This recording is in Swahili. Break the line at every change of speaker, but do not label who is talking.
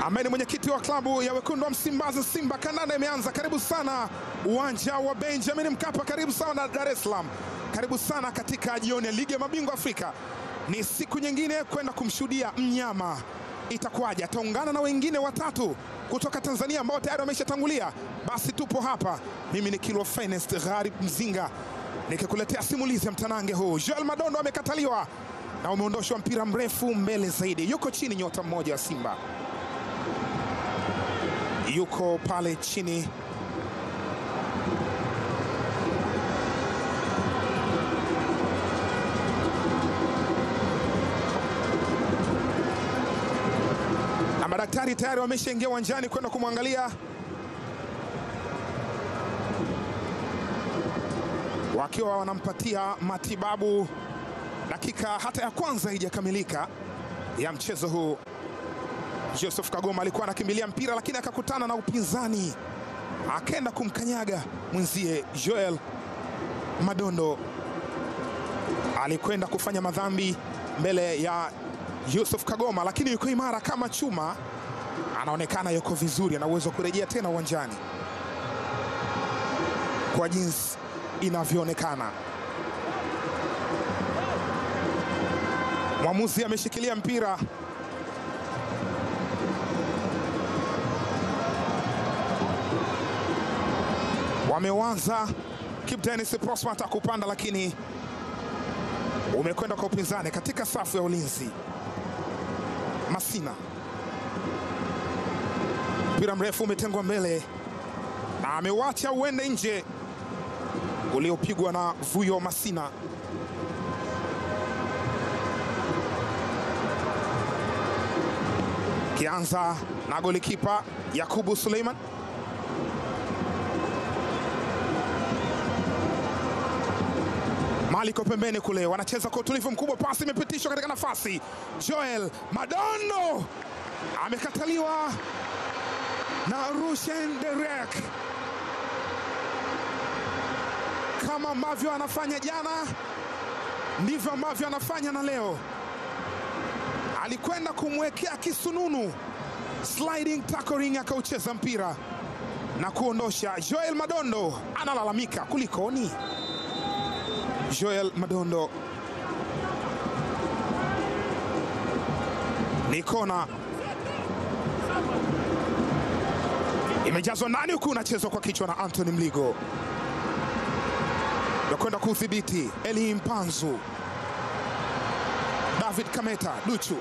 ambaye ni mwenyekiti wa klabu ya wekundu wa Msimbazi Simba. Kandanda imeanza. Karibu sana uwanja wa Benjamin Mkapa, karibu sana Dar es Salaam, karibu sana katika jioni ya ligi ya mabingwa Afrika. Ni siku nyingine kwenda kumshuhudia mnyama. Itakuwaje? Ataungana na wengine watatu kutoka Tanzania ambao tayari wameshatangulia. Basi tupo hapa, mimi ni Kilo Finest Gharib Mzinga nikikuletea simulizi ya mtanange huu. Joel Madondo amekataliwa na umeondoshwa mpira mrefu mbele zaidi. Yuko chini nyota mmoja wa Simba, yuko pale chini. Na madaktari tayari wameshaingia uwanjani kwenda kumwangalia, wakiwa wanampatia matibabu. Dakika hata ya kwanza haijakamilika ya mchezo huu. Joseph Kagoma alikuwa anakimbilia mpira lakini akakutana na upinzani, akaenda kumkanyaga mwenzie. Joel Madondo alikwenda kufanya madhambi mbele ya Joseph Kagoma, lakini yuko imara kama chuma, anaonekana yuko vizuri, ana uwezo wa kurejea tena uwanjani kwa jinsi inavyoonekana. Mwamuzi ameshikilia mpira. Wameanza. Kibu Denis Prosper atakupanda, lakini umekwenda kwa upinzani katika safu ya ulinzi. Masina, mpira mrefu umetengwa mbele na amewacha uende nje, uliopigwa na Vuyo Masina. Kianza na golikipa Yakubu Suleiman. Maliko pembeni kule, wanacheza kwa utulivu mkubwa. Pasi imepitishwa katika nafasi. Joel Madondo amekataliwa na Rushen Derek. Kama ambavyo anafanya jana, ndivyo ambavyo anafanya na leo. Alikwenda kumwekea kisununu, sliding tackling, akaucheza mpira na kuondosha. Joel Madondo analalamika, kulikoni? Joel Madondo, ni kona imejazwa ndani, huku unachezwa kwa kichwa na Anthony Mligo. Nakwenda kudhibiti Eli Mpanzu. David Kameta, Duchu